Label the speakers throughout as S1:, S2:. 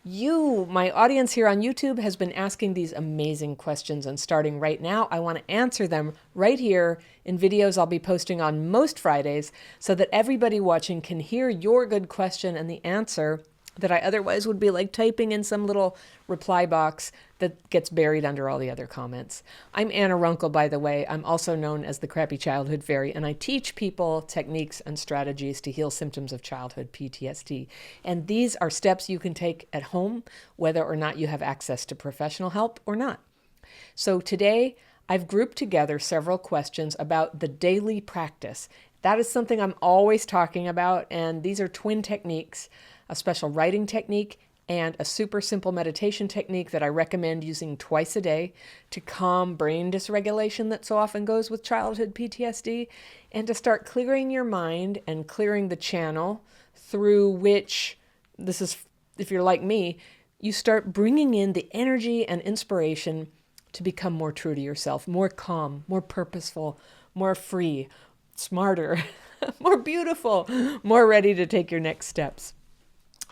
S1: You, my audience here on YouTube, has been asking these amazing questions, and starting right now, I want to answer them right here in videos I'll be posting on most Fridays so that everybody watching can hear your good question and the answer that I otherwise would be like typing in some little reply box that gets buried under all the other comments. I'm Anna Runkle, by the way. I'm also known as the Crappy Childhood Fairy, and I teach people techniques and strategies to heal symptoms of childhood PTSD. And these are steps you can take at home, whether or not you have access to professional help or not. So today, I've grouped together several questions about the daily practice. That is something I'm always talking about, and these are twin techniques, a special writing technique and a super simple meditation technique that I recommend using twice a day to calm brain dysregulation that so often goes with childhood PTSD, and to start clearing your mind and clearing the channel through which, this is, if you're like me, you start bringing in the energy and inspiration to become more true to yourself, more calm, more purposeful, more free, smarter, more beautiful, more ready to take your next steps.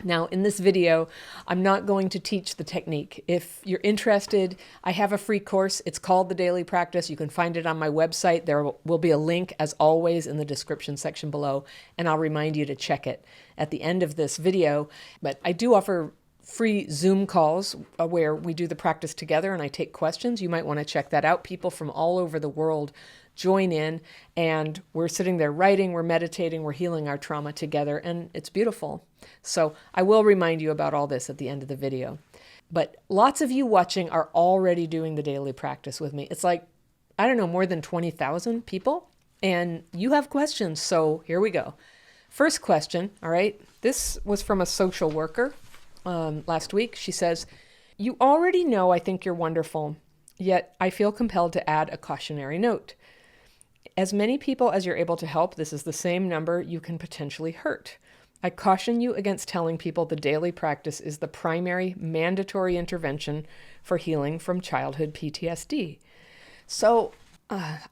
S1: Now, in this video, I'm not going to teach the technique. If you're interested, I have a free course. It's called The Daily Practice. You can find it on my website. There will be a link, as always, in the description section below, and I'll remind you to check it at the end of this video. But I do offer free Zoom calls where we do the practice together and I take questions. You might want to check that out. People from all over the world join in, and we're sitting there writing, we're meditating, we're healing our trauma together, and it's beautiful. So I will remind you about all this at the end of the video. But lots of you watching are already doing the daily practice with me. It's like, I don't know, more than 20,000 people, and you have questions, so here we go. First question, all right, this was from a social worker last week. She says, "You already know I think you're wonderful, yet I feel compelled to add a cautionary note. As many people as you're able to help, this is the same number you can potentially hurt. I caution you against telling people the daily practice is the primary mandatory intervention for healing from childhood PTSD." So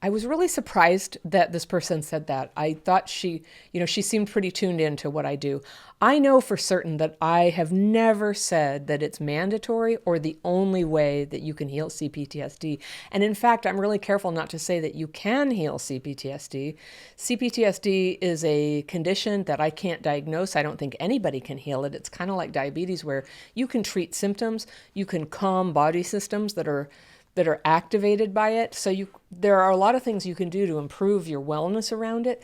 S1: I was really surprised that this person said that. I thought she seemed pretty tuned into what I do. I know for certain that I have never said that it's mandatory or the only way that you can heal CPTSD. And in fact, I'm really careful not to say that you can heal CPTSD. CPTSD is a condition that I can't diagnose. I don't think anybody can heal it. It's kind of like diabetes, where you can treat symptoms, you can calm body systems that are activated by it. So there are a lot of things you can do to improve your wellness around it,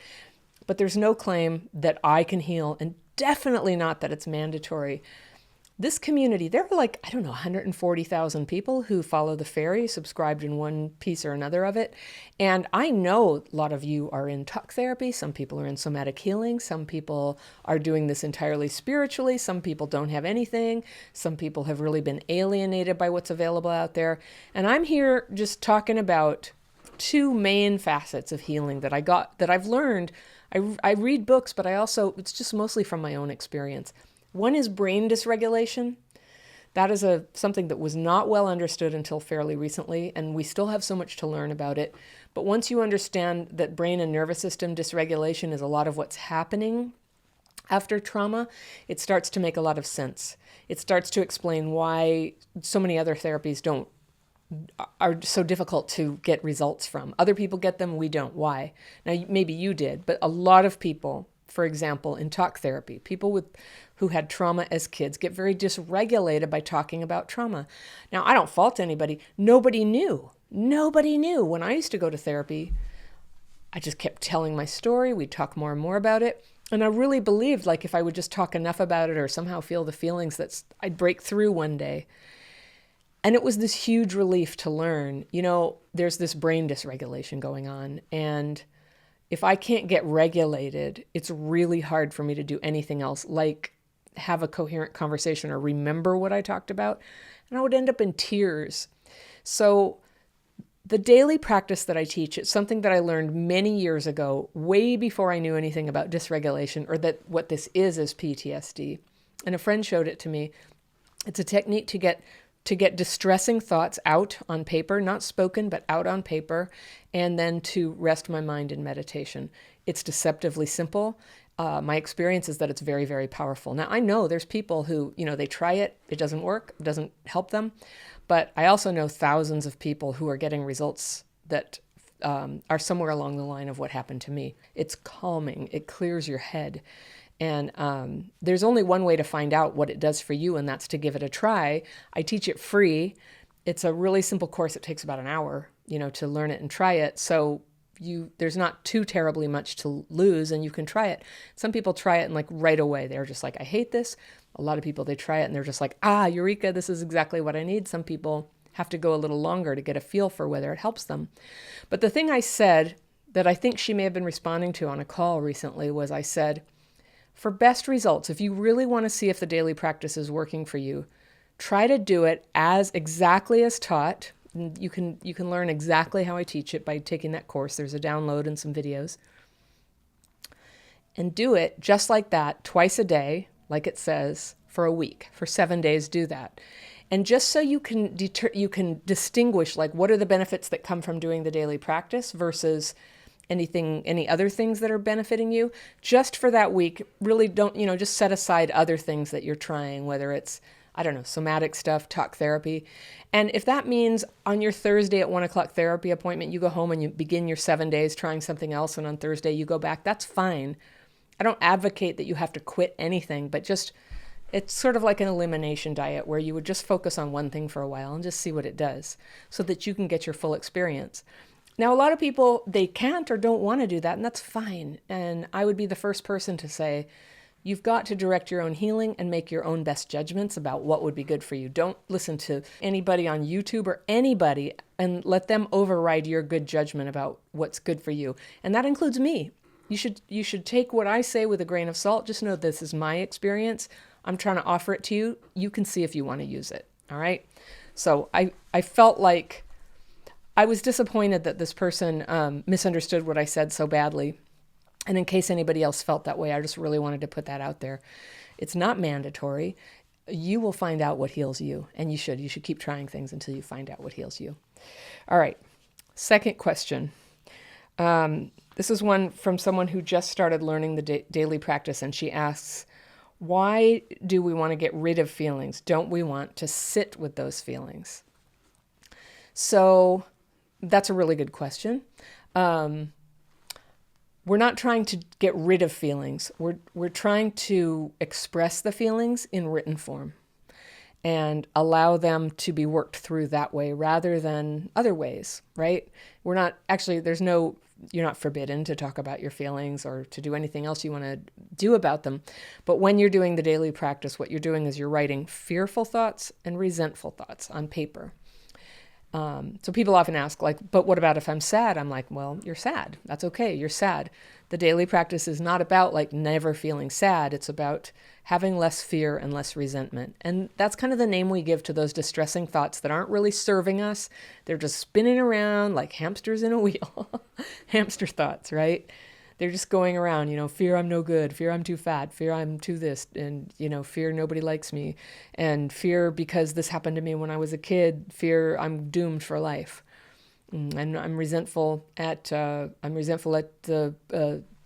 S1: but there's no claim that I can heal, and definitely not that it's mandatory. This community, there are like, I don't know, 140,000 people who follow the Fairy, subscribed in one piece or another of it. And I know a lot of you are in talk therapy. Some people are in somatic healing. Some people are doing this entirely spiritually. Some people don't have anything. Some people have really been alienated by what's available out there. And I'm here just talking about two main facets of healing that I've learned. I read books, but it's just mostly from my own experience. One is brain dysregulation. That is something that was not well understood until fairly recently, and we still have so much to learn about it. But once you understand that brain and nervous system dysregulation is a lot of what's happening after trauma, it starts to make a lot of sense. It starts to explain why so many other therapies are so difficult to get results from. Other people get them, we don't. Why? Now, maybe you did, but a lot of people, for example, in talk therapy, people who had trauma as kids get very dysregulated by talking about trauma. Now, I don't fault anybody. Nobody knew. Nobody knew. When I used to go to therapy, I just kept telling my story. We'd talk more and more about it. And I really believed, like, if I would just talk enough about it or somehow feel the feelings, that I'd break through one day. And it was this huge relief to learn, there's this brain dysregulation going on. And if I can't get regulated, it's really hard for me to do anything else, like have a coherent conversation or remember what I talked about. And I would end up in tears. So the daily practice that I teach, it's something that I learned many years ago, way before I knew anything about dysregulation, or that what this is PTSD. And a friend showed it to me. It's a technique to get distressing thoughts out on paper, not spoken, but out on paper, and then to rest my mind in meditation. It's deceptively simple. my experience is that it's very, very powerful. Now, I know there's people who, they try it, it doesn't work, it doesn't help them. But I also know thousands of people who are getting results that are somewhere along the line of what happened to me. It's calming, it clears your head. And there's only one way to find out what it does for you, and that's to give it a try. I teach it free. It's a really simple course. It takes about an hour, to learn it and try it. So there's not too terribly much to lose, and you can try it. Some people try it and like right away, they're just like, I hate this. A lot of people, they try it and they're just like, eureka, this is exactly what I need. Some people have to go a little longer to get a feel for whether it helps them. But the thing I said that I think she may have been responding to on a call recently was I said, for best results, if you really want to see if the daily practice is working for you, try to do it as exactly as taught. You can learn exactly how I teach it by taking that course. There's a download and some videos. And do it just like that, twice a day, like it says, for a week. For 7 days, do that. And just so you can distinguish, like, what are the benefits that come from doing the daily practice versus any other things that are benefiting you, just for that week, really don't, just set aside other things that you're trying, whether it's, somatic stuff, talk therapy. And if that means on your Thursday at 1:00 therapy appointment, you go home and you begin your 7 days trying something else, and on Thursday you go back, that's fine. I don't advocate that you have to quit anything, but it's sort of like an elimination diet where you would just focus on one thing for a while and just see what it does so that you can get your full experience. Now, a lot of people, they can't or don't want to do that, and that's fine. And I would be the first person to say, you've got to direct your own healing and make your own best judgments about what would be good for you. Don't listen to anybody on YouTube or anybody and let them override your good judgment about what's good for you. And that includes me. You should take what I say with a grain of salt. Just know this is my experience. I'm trying to offer it to you. You can see if you want to use it. All right? So I felt like I was disappointed that this person misunderstood what I said so badly. And in case anybody else felt that way, I just really wanted to put that out there. It's not mandatory. You will find out what heals you. And you should keep trying things until you find out what heals you. All right. Second question. This is one from someone who just started learning the daily practice. And she asks, why do we want to get rid of feelings? Don't we want to sit with those feelings? So that's a really good question. We're not trying to get rid of feelings. We're trying to express the feelings in written form and allow them to be worked through that way rather than other ways, right? You're not forbidden to talk about your feelings or to do anything else you want to do about them. But when you're doing the daily practice, what you're doing is you're writing fearful thoughts and resentful thoughts on paper. So people often ask, but what about if I'm sad? I'm like, well, you're sad. That's okay. You're sad. The daily practice is not about never feeling sad. It's about having less fear and less resentment. And that's kind of the name we give to those distressing thoughts that aren't really serving us. They're just spinning around like hamsters in a wheel. Hamster thoughts, right? They're just going around, fear I'm no good, fear I'm too fat, fear I'm too this, and, fear nobody likes me, and fear because this happened to me when I was a kid, fear I'm doomed for life. And I'm resentful at the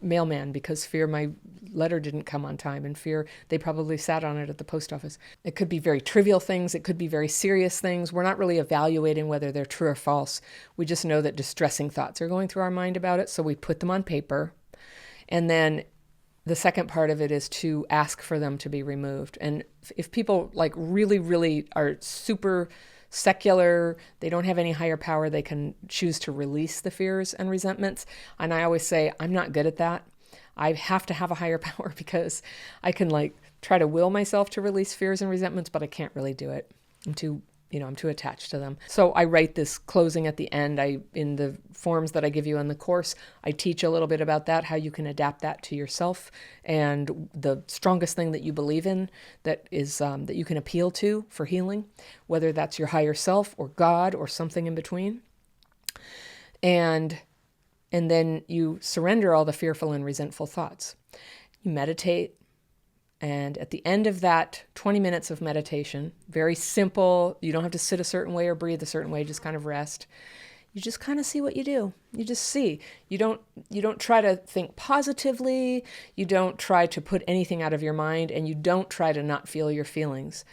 S1: mailman because fear my letter didn't come on time, and fear they probably sat on it at the post office. It could be very trivial things. It could be very serious things. We're not really evaluating whether they're true or false. We just know that distressing thoughts are going through our mind about it, so we put them on paper. And then the second part of it is to ask for them to be removed. And if people really, really are super secular, they don't have any higher power, they can choose to release the fears and resentments. And I always say, I'm not good at that. I have to have a higher power because I can try to will myself to release fears and resentments, but I can't really do it. I'm too attached to them. So I write this closing at the end. In the forms that I give you in the course, I teach a little bit about that, how you can adapt that to yourself, and the strongest thing that you believe in that is that you can appeal to for healing, whether that's your higher self or God or something in between. And then you surrender all the fearful and resentful thoughts. You meditate. And at the end of that 20 minutes of meditation, very simple, you don't have to sit a certain way or breathe a certain way, just kind of rest. You just kind of see what you do. You just see. You don't try to think positively. You don't try to put anything out of your mind, and you don't try to not feel your feelings.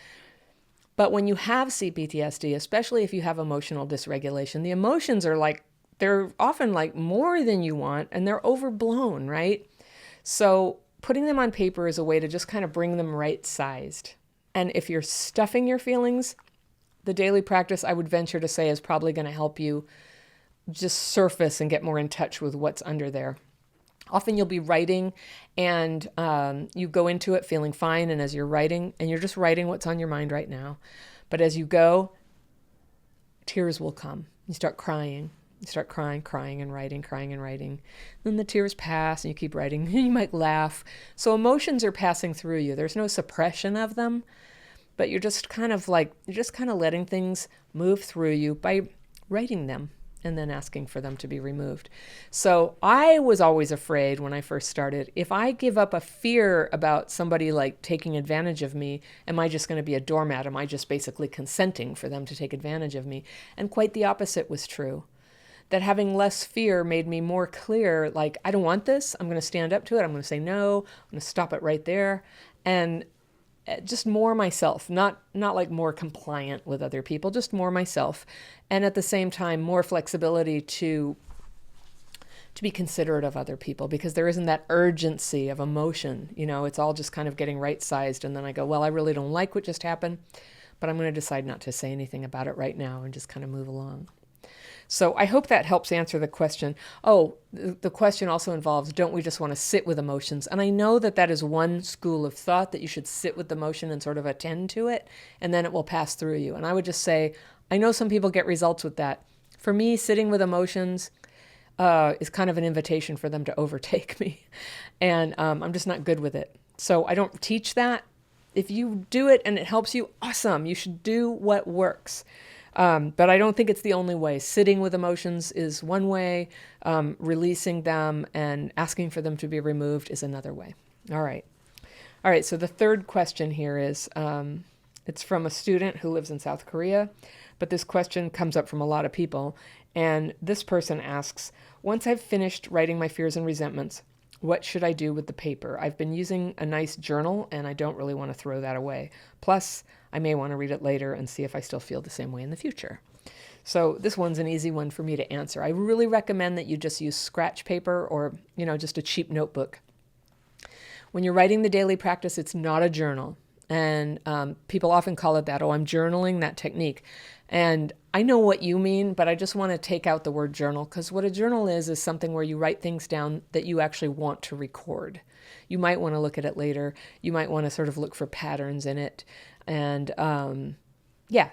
S1: But when you have CPTSD, especially if you have emotional dysregulation, the emotions are like, they're often like more than you want, and they're overblown, right? So putting them on paper is a way to just kind of bring them right sized. And if you're stuffing your feelings, the daily practice, I would venture to say, is probably going to help you just surface and get more in touch with what's under there. Often you'll be writing and you go into it feeling fine. And as you're writing, and you're just writing what's on your mind right now. But as you go, tears will come. You start crying. You start crying and writing. Then the tears pass and you keep writing. You might laugh. So emotions are passing through you. There's no suppression of them, but you're just kind of letting things move through you by writing them and then asking for them to be removed. So I was always afraid when I first started, if I give up a fear about somebody like taking advantage of me, am I just going to be a doormat? Am I just basically consenting for them to take advantage of me? And quite the opposite was true. That having less fear made me more clear, like, I don't want this. I'm going to stand up to it. I'm going to say no. I'm going to stop it right there. And just more myself, not like more compliant with other people, just more myself. And at the same time, more flexibility to be considerate of other people, because there isn't that urgency of emotion. It's all just kind of getting right sized. And then I go, well, I really don't like what just happened, but I'm going to decide not to say anything about it right now and just kind of move along. So I hope that helps answer the question. Oh, the question also involves, don't we just want to sit with emotions? And I know that is one school of thought, that you should sit with the emotion and sort of attend to it, and then it will pass through you. And I would just say, I know some people get results with that. For me, sitting with emotions is kind of an invitation for them to overtake me. And I'm just not good with it. So I don't teach that. If you do it and it helps you, awesome. You should do what works. But I don't think it's the only way. Sitting with emotions is one way. Releasing them and asking for them to be removed is another way. All right. So the third question here is, it's from a student who lives in South Korea, but this question comes up from a lot of people. And this person asks, once I've finished writing my fears and resentments, what should I do with the paper? I've been using a nice journal and I don't really want to throw that away. Plus, I may want to read it later and see if I still feel the same way in the future. So this one's an easy one for me to answer. I really recommend that you just use scratch paper or, just a cheap notebook. When you're writing the daily practice, it's not a journal. And people often call it that. Oh, I'm journaling, that technique. And I know what you mean, but I just want to take out the word journal, because what a journal is something where you write things down that you actually want to record. You might want to look at it later. You might want to sort of look for patterns in it. And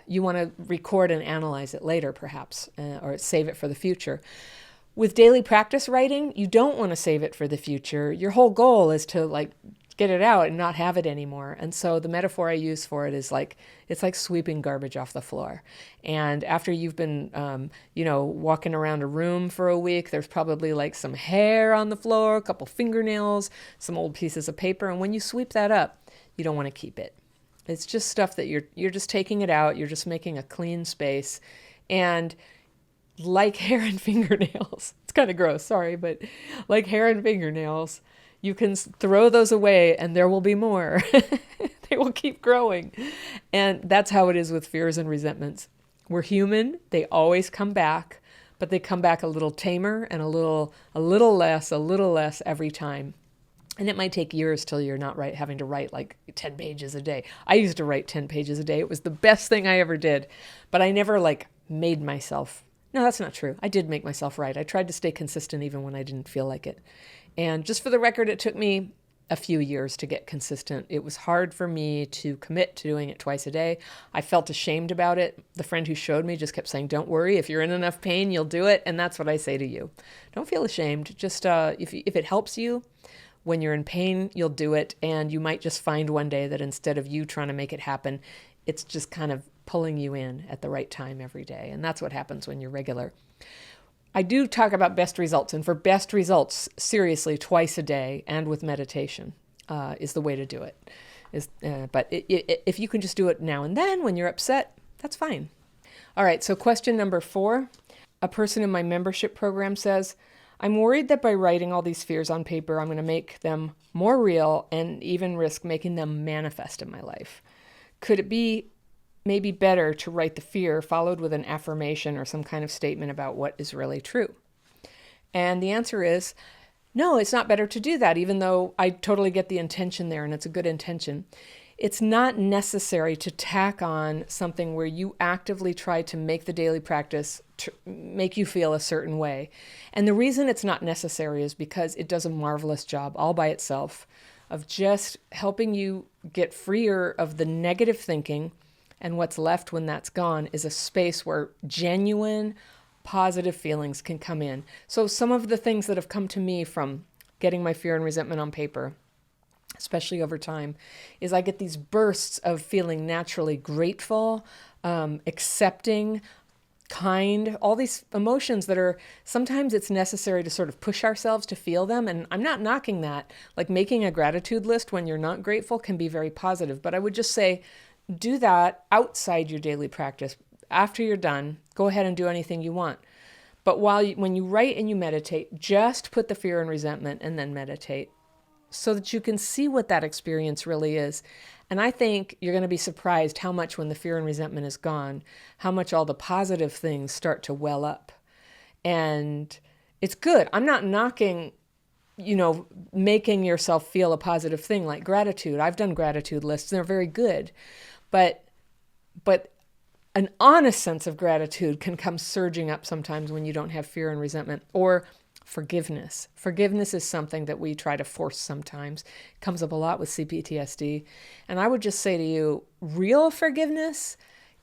S1: you want to record and analyze it later, perhaps, or save it for the future. With daily practice writing, you don't want to save it for the future. Your whole goal is to get it out and not have it anymore. And so the metaphor I use for it is it's like sweeping garbage off the floor. And after you've been, walking around a room for a week, there's probably some hair on the floor, a couple fingernails, some old pieces of paper. And when you sweep that up, you don't want to keep it. It's just stuff that you're just taking it out. You're just making a clean space. And like hair and fingernails, it's kind of gross, sorry, but like hair and fingernails, you can throw those away and there will be more. They will keep growing. And that's how it is with fears and resentments. We're human. They always come back, but they come back a little tamer and a little less every time. And it might take years till you're not having to write 10 pages a day. I used to write 10 pages a day. It was the best thing I ever did. But I never made myself. No, that's not true. I did make myself write. I tried to stay consistent even when I didn't feel like it. And just for the record, it took me a few years to get consistent. It was hard for me to commit to doing it twice a day. I felt ashamed about it. The friend who showed me just kept saying, don't worry, if you're in enough pain, you'll do it. And that's what I say to you. Don't feel ashamed. Just if it helps you, when you're in pain, you'll do it. And you might just find one day that instead of you trying to make it happen, it's just kind of pulling you in at the right time every day. And that's what happens when you're regular. I do talk about best results. And for best results, seriously, twice a day and with meditation is the way to do it. But if you can just do it now and then when you're upset, that's fine. All right, so question number 4. A person in my membership program says, I'm worried that by writing all these fears on paper, I'm going to make them more real and even risk making them manifest in my life. Could it be maybe better to write the fear followed with an affirmation or some kind of statement about what is really true? And the answer is, no, it's not better to do that, even though I totally get the intention there and it's a good intention. It's not necessary to tack on something where you actively try to make the daily practice make you feel a certain way. And the reason it's not necessary is because it does a marvelous job all by itself of just helping you get freer of the negative thinking. And what's left when that's gone is a space where genuine, positive feelings can come in. So some of the things that have come to me from getting my fear and resentment on paper, especially over time, is I get these bursts of feeling naturally grateful, accepting, kind, all these emotions that are, sometimes it's necessary to sort of push ourselves to feel them. And I'm not knocking that. Like making a gratitude list when you're not grateful can be very positive. But I would just say, do that outside your daily practice. After you're done, go ahead and do anything you want. But when you write and you meditate, just put the fear and resentment and then meditate so that you can see what that experience really is. And I think you're going to be surprised how much when the fear and resentment is gone, how much all the positive things start to well up. And it's good. I'm not knocking, making yourself feel a positive thing like gratitude. I've done gratitude lists and they're very good. But an honest sense of gratitude can come surging up sometimes when you don't have fear and resentment. Or forgiveness. Forgiveness is something that we try to force sometimes. It comes up a lot with CPTSD. And I would just say to you, real forgiveness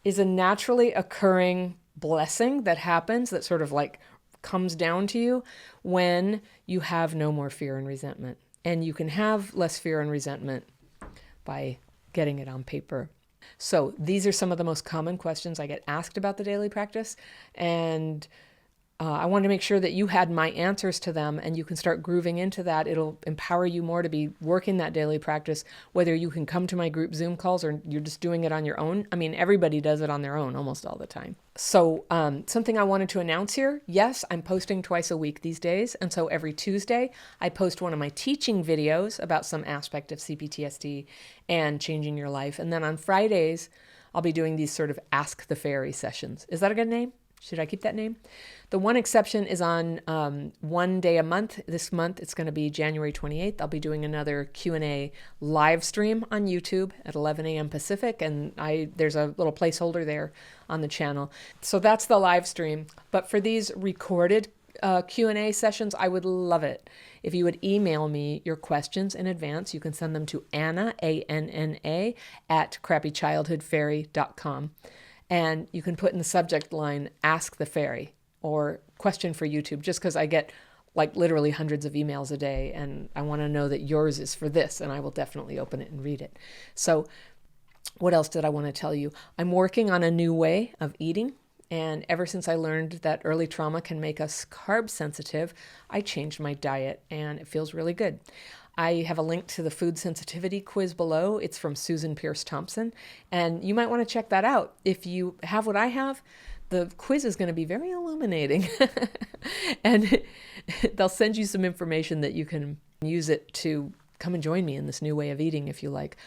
S1: is a naturally occurring blessing that happens, that sort of like comes down to you when you have no more fear and resentment. And you can have less fear and resentment by getting it on paper. So these are some of the most common questions I get asked about the daily practice. And I wanted to make sure that you had my answers to them and you can start grooving into that. It'll empower you more to be working that daily practice, whether you can come to my group Zoom calls or you're just doing it on your own. I mean, everybody does it on their own almost all the time. So something I wanted to announce here. Yes, I'm posting twice a week these days. And so every Tuesday, I post one of my teaching videos about some aspect of CPTSD and changing your life. And then on Fridays, I'll be doing these sort of Ask the Fairy sessions. Is that a good name? Should I keep that name? The one exception is on one day a month. This month, it's going to be January 28th. I'll be doing another Q&A live stream on YouTube at 11 a.m. Pacific, and there's a little placeholder there on the channel. So that's the live stream. But for these recorded Q&A sessions, I would love it if you would email me your questions in advance. You can send them to Anna, A-N-N-A, at crappychildhoodfairy.com. And you can put in the subject line, Ask the Fairy, or question for YouTube, just because I get like literally hundreds of emails a day and I want to know that yours is for this, and I will definitely open it and read it. So what else did I want to tell you? I'm working on a new way of eating. And ever since I learned that early trauma can make us carb sensitive, I changed my diet and it feels really good. I have a link to the food sensitivity quiz below. It's from Susan Pierce Thompson, and you might want to check that out. If you have what I have, the quiz is going to be very illuminating, and they'll send you some information that you can use it to come and join me in this new way of eating if you like.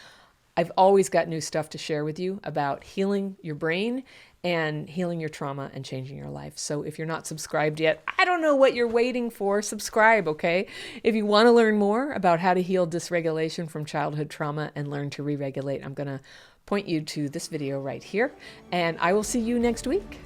S1: I've always got new stuff to share with you about healing your brain and healing your trauma and changing your life. So if you're not subscribed yet, I don't know what you're waiting for. Subscribe, okay? If you want to learn more about how to heal dysregulation from childhood trauma and learn to re-regulate, I'm going to point you to this video right here. And I will see you next week.